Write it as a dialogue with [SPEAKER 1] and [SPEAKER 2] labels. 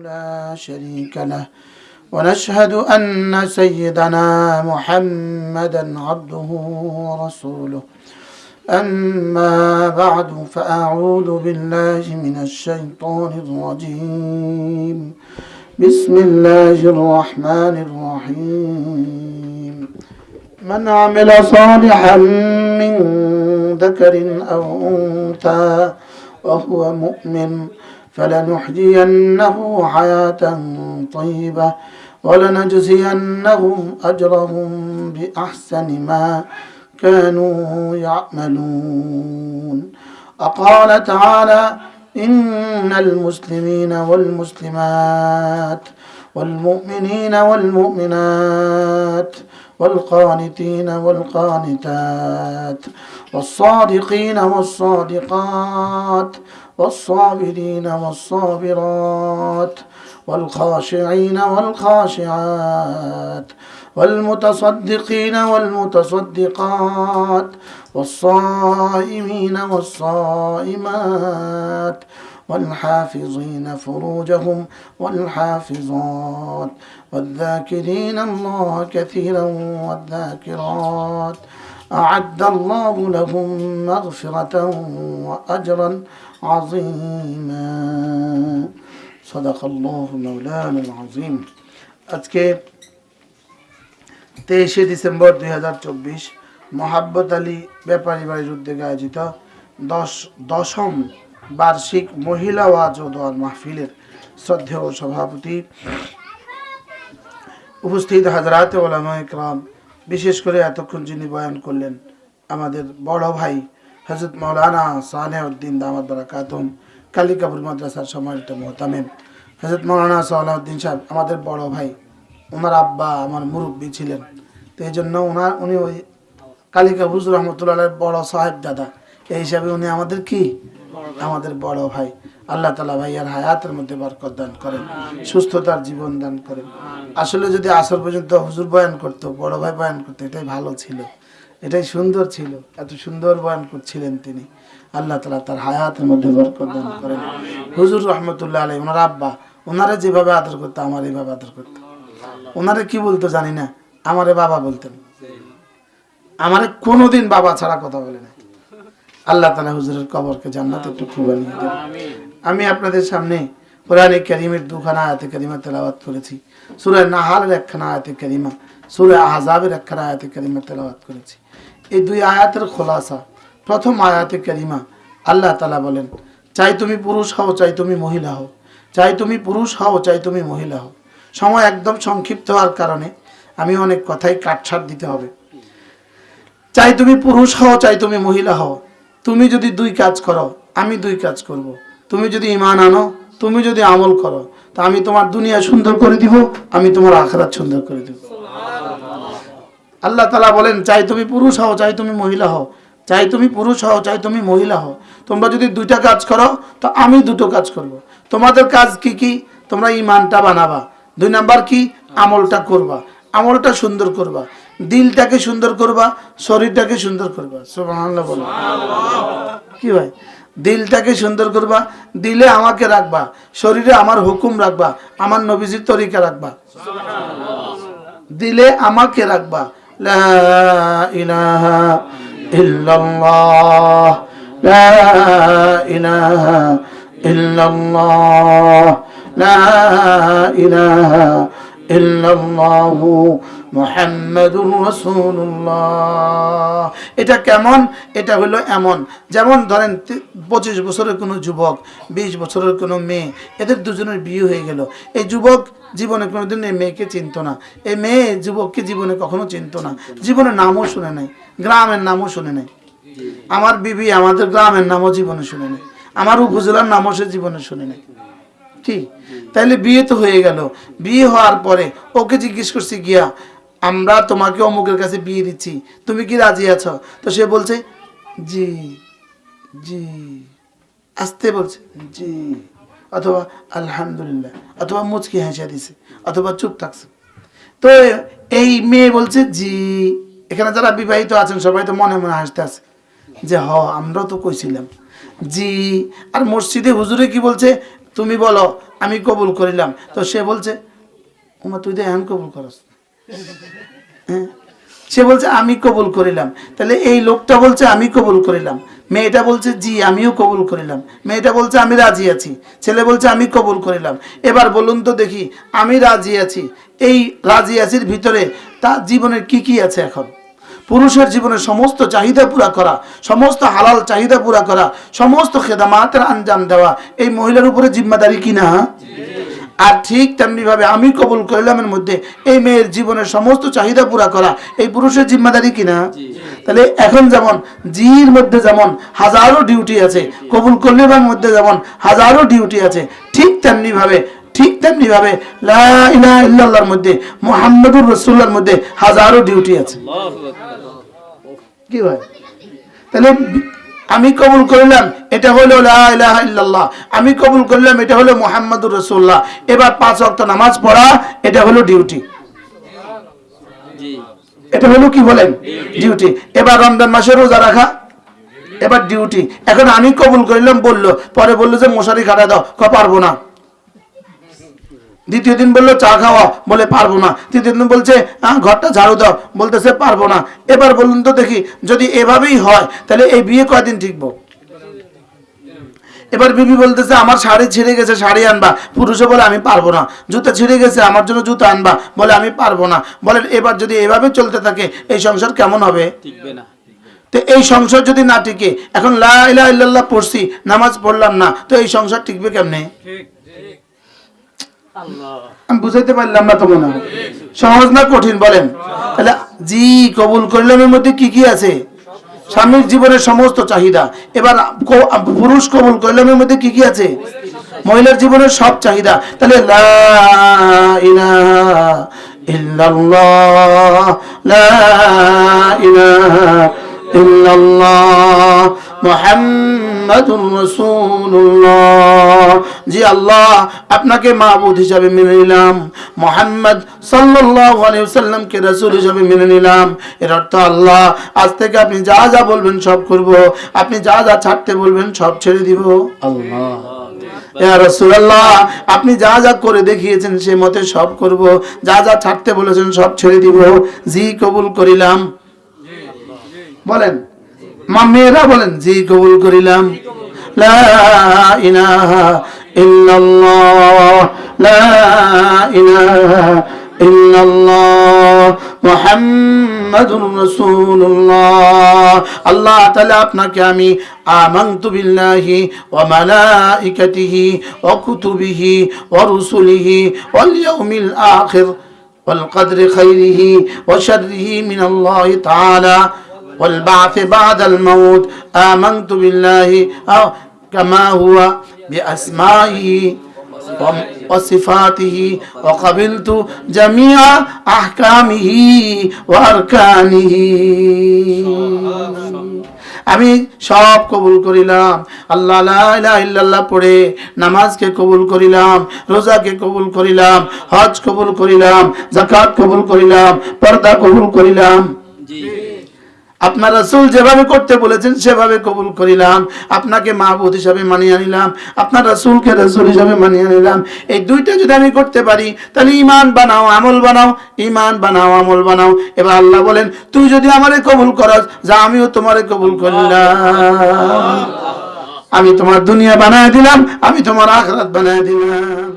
[SPEAKER 1] لا شريك له ونشهد أن سيدنا محمدا عبده ورسوله أما بعد فأعوذ بالله من الشيطان الرجيم بسم الله الرحمن الرحيم من عمل صالحا من ذكر أو أنثى وهو مؤمن فلنحيينه حياة طيبة ولنجزينهم أجرهم بأحسن ما كانوا يعملون. وقال تعالى إن المسلمين والمسلمات والمؤمنين والمؤمنات والقانتين والقانتات والصادقين والصادقات والصابرين والصابرات والخاشعين والخاشعات والمتصدقين والمتصدقات والصائمين والصائمات والحافظين فروجهم والحافظات والذاكرين الله كثيرا والذاكرات أعد الله لهم مغفرة وأجرا عظيما. صدق الله مولانا العظيم. আজকে 23 ডিসেম্বর 2024 মোহাব্বত আলী ব্যাপারী বাড়ির উদ্যোগে আয়োজিত দশম বার্ষিক মহিলা ওয়াজ ও দোয়া মাহফিলের শ্রদ্ধেয় সভাপতি উপস্থিত হাজরাতে ওলামা ইকরাম, বিশেষ করে এতক্ষণ যিনি বয়ান করলেন আমাদের বড় ভাই হযরত মাওলানা সালেহউদ্দিন দামাত বারাকাতুহুম কালিকাপুর মাদ্রাসার সম্মানিত মুহতামিম হযরত মাওলানা সালেহউদ্দিন সাহেব আমাদের বড় ভাই, ওনার আব্বা আমার মুরব্বী ছিলেন, তো এই জন্য উনি ওই কালিকাপুর হুজুর রহমতুল্লাহ বড় সাহেব দাদা, এই হিসাবে উনি আমাদের কি আমাদের বড় ভাই। আল্লাহ তাআলা ভাইয়ার হায়াতের মধ্যে বরকত দান করেন, সুস্থতার জীবন দান করেন। আসলে যদি আসর পর্যন্ত হুজুর বয়ান করতো, বড় ভাই বয়ান করতো, এটাই ভালো ছিল, এটাই সুন্দর ছিল, এত সুন্দর বয়ান করছিলেন তিনি। আল্লাহ তাআলা তার হায়াতের মধ্যে বরকত দান করেন। হুজুর রহমতুল্লাহ আলাইহি ওনার আব্বা ওনারা যেভাবে আদর করতো আমার এইভাবে আদর করতো। ওনারে কি বলতো জানি না, আমারে বাবা বলতেন, আমারে কোনোদিন বাবা ছাড়া কথা বলে না। আল্লাহ তাআলা হুজুরের কবরকে জান্নাতে টুকরো বানিয়ে দেন। আমি আপনাদের সামনে কোরআনে কারীমের দুখানা আয়াতে কারিমা তেলাওয়াত করেছি। সূরা নাহালের একখানা আয়াতে কারিমা, সূরা আহজাবের একখানা আয়াতে কারিমা তেলাওয়াত করেছি। এই দুই আয়াতের খোলাসা, প্রথম আয়াতে কারিমা আল্লাহ তাআলা বলেন, চাই তুমি পুরুষ হও চাই তুমি মহিলা হও, চাই তুমি পুরুষ হও চাই তুমি মহিলা হও। সময় একদম সংক্ষিপ্ত হওয়ার কারণে আমি অনেক কথাই কাটছাট দিতে হবে। চাই তুমি পুরুষ হও চাই তুমি মহিলা হও, তুমি যদি দুই কাজ করো আমি দুই কাজ করব। তুমি যদি ঈমান আনো, তুমি যদি আমল করো, তা আমি তোমার দুনিয়া সুন্দর করে দিব, আমি তোমার আখিরাত সুন্দর করে দিব। আল্লাহ তাআলা বলেন, চাই তুমি পুরুষ হও চাই তুমি মহিলা হও, চাই তুমি পুরুষ হও চাই তুমি মহিলা হও, তোমরা যদি দুইটা কাজ করো তো আমি দুটো কাজ করব। তোমাদের কাজ কি কি? তোমরা ঈমানটা বানাবা, দুই নাম্বার কি আমলটা করবা, আমলটা সুন্দর করবা, দিলটাকে সুন্দর করবা, শরীরটাকে সুন্দর করবা। সুবহানাল্লাহ বলো কি ভাই, দিলটাকে সুন্দর করবা, দিলে আমাকে রাখবা, শরীরে আমার হুকুম রাখবা, আমার নবীজির তরিকা রাখবা, দিলে আমাকে রাখবা। লা ইলাহা ইল্লাল্লাহ, লা ইলাহা ইল্লাল্লাহ, লা ইলাহা ইল্লাল্লাহু মুহাম্মাদুর রাসূলুল্লাহ। এটা কেমন? এটা হলো এমন, যেমন ধরেন 25 বছরের কোনো যুবক, 20 বছরের কোনো মেয়ে, এদের দুজনের বিয়ে হয়ে গেল। এই যুবক জীবনে কোনোদিন এই মেয়েকে চিনতো না, এই মেয়ে যুবককে জীবনে কখনো চিনতো না, জীবনে নামও শুনে নাই, গ্রামের নামও শুনে নাই। আমার বিবি আমাদের গ্রামের নামও জীবনে শুনে নাই, আমার উপজেলার নামও সে জীবনে শুনে নাই। ঠিক তাইলে বিয়ে তো হয়ে গেল। বিয়ে হওয়ার পরে ওকে জিজ্ঞেস করছি গিয়া, আমরা তোমাকে অমুকের কাছে বিয়ে দিচ্ছি, তুমি কি রাজি আছো? তো সে বলছে জি জি, আসতে বলছে জি, অথবা আলহামদুলিল্লাহ, অথবা মুচকি হেসে দিছে, অথবা চুপ থাকছে। তো এই মেয়ে বলছে জি। এখানে যারা বিবাহিত আছেন সবাই তো মনে মনে হাসতে আছে যে হ আমরাও তো কইছিলাম জি। আর মসজিদে হুজুরে কি বলছে? তুমি বলো আমি কবুল করিলাম। তো সে বলছে ওমা তুই তো এখন কবুল করস, সে বলছে আমি কবুল করিলাম। তাহলে এই লোকটা বলছে আমি কবুল করিলাম, মেয়েটা বলছে জি আমিও কবুল করিলাম, মেয়েটা বলছে আমি রাজি আছি, ছেলে বলছে আমি কবুল করিলাম। এবার বলুন তো দেখি, আমি রাজি আছি, এই রাজি আছির ভিতরে তার জীবনের কি কি আছে? এখন পুরুষের জীবনের সমস্ত চাহিদা পুরা করা, সমস্ত হালাল চাহিদা পুরা করা, সমস্ত খেদমাতের আঞ্জাম দেওয়া এই মহিলার উপরে জিম্মাদারি কিনা? আর ঠিক তেমনি ভাবে আমি কবুল করলামের মধ্যে এই মেয়ের জীবনের সমস্ত চাহিদা পুরা করা এই পুরুষের জিম্মাদারি কিনা? তাহলে এখন যেমন জির মধ্যে যেমন হাজারো ডিউটি আছে, কবুল করলেমের মধ্যে যেমন হাজারো ডিউটি আছে, ঠিক তেমনি ভাবে লা ইলাহা ইল্লাল্লাহর মধ্যে মুহাম্মাদুর রাসূলুল্লাহর মধ্যে হাজারো ডিউটি আছে। কি ভাই? তাহলে আমি কবুল করলাম এটা হলো লা ইলাহা ইল্লাল্লাহ, আমি কবুল করলাম এটা হলো মুহাম্মাদুর রাসূলুল্লাহ। এবার 5 ওয়াক্ত নামাজ পড়া এটা হলো ডিউটি, এটা হলো কি বলেন? ডিউটি। এবার রমজান মাসে রোজা রাখা এবার ডিউটি। এখন আমি কবুল করলাম বললো, পরে বললো যে মশারি কাটা দাও, পারবো না। দ্বিতীয় দিন বললো চা খাওয়া, বলে পারবো না। তৃতীয় দিন বলছে ঘরটা ঝাড়ু দাও, বলতেছে পারবো না। এবার বলুন তো দেখি, যদি এভাবেই হয় তাহলে এই বিয়ে কয়দিন টিকবো? এবার বিবি বলতেছে আমার শাড়ি ছিঁড়ে গেছে, শাড়ি আনবা, পুরুষে বলে আমি পারবো না। জুতা ছিঁড়ে গেছে, আমার জন্য জুতা আনবা, বলে আমি পারবো না। বলেন এবার যদি এভাবে চলতে থাকে এই সংসার কেমন হবে? টিকবে না। তো এই সংসার যদি না টিকে, এখন লা ইলাহা ইল্লাল্লাহ পড়ছি, নামাজ পড়লাম না, তো এই সংসার টিকবে কেমনে? আমি বুঝাইতে পারলাম না তো মনে হয়? সহজ না কঠিন বলেন? তাহলে জি কবুল করলামের মধ্যে কি কি আছে? স্বামীর জীবনের সমস্ত চাহিদা। এবার পুরুষ কবুল করলামের মধ্যে কি কি আছে? মহিলার জীবনের সব চাহিদা। তাহলে লা ইলাহা ইল্লাল্লাহ, লা ইলাহা ইল্লাল্লাহ মুহাম্মাদুর রাসূলুল্লাহ। জি আল্লাহ আপনাকে মাবুদ হিসাবে মেনে নিলাম, মুহাম্মদ সাল্লাল্লাহু আলাইহি ওয়াসাল্লামকে রাসূল হিসাবে মেনে নিলাম। এর অর্থ আল্লাহ আজ থেকে আপনি যা যা বলবেন সব করব, আপনি যা যা ছাড়তে বলবেন সব ছেড়ে দিব। আল্লাহ ইয়া রাসূলুল্লাহ আপনি যা যা করে দেখিয়েছেন সে মতে সব করব, যা যা ছাড়তে বলেছেন সব ছেড়ে দিব। জি কবুল করিলাম। বলেন মা মেয়েরা বলেন জি কবুল করিলাম। লা ইলাহা ইল্লাল্লাহ, লা ইলাহা ইল্লাল্লাহ মুহাম্মাদুর রাসূলুল্লাহ। আল্লাহ তাআলা আপনাকে আমি আমানতু বিল্লাহি ওয়া মালাইকাতিহি ওয়া কুতুবিহি ওয়া রুসুলিহি ওয়াল ইয়াউমিল আখির ওয়াল কদরি খাইরিহি ওয়া শাররিহি মিনাল্লাহি তাআলা والبعث بعد الموت آمنت بالله كما هو بأسمائه وصفاته وقبلت جميع أحكامه وأركانه। আমি সব কবুল করিলাম। আল্লাহ লা ইলাহা ইল্লাল্লাহ পড়ে নামাজকে কবুল করিলাম, রোজাকে কবুল করিলাম, হজ কবুল করিলাম, যাকাত কবুল করিলাম, পর্দা কবুল করিলাম। আপনার রাসূল যেভাবে করতে বলেছেন সেভাবে কবুল করিলাম। আপনাকে মাহবুব হিসাবে মানিয়ে নিলাম, আপনার রাসূলকে রাসূল হিসাবে মানিয়ে নিলাম। এই দুইটা যদি আমি করতে পারি তাহলে ঈমান বানাও আমল বানাও, ঈমান বানাও আমল বানাও। এবার আল্লাহ বলেন তুই যদি আমারে কবুল করস যা আমিও তোমারে কবুল করলাম। আমি তোমার দুনিয়া বানায় দিলাম, আমি তোমার আখিরাত বানায় দিলাম।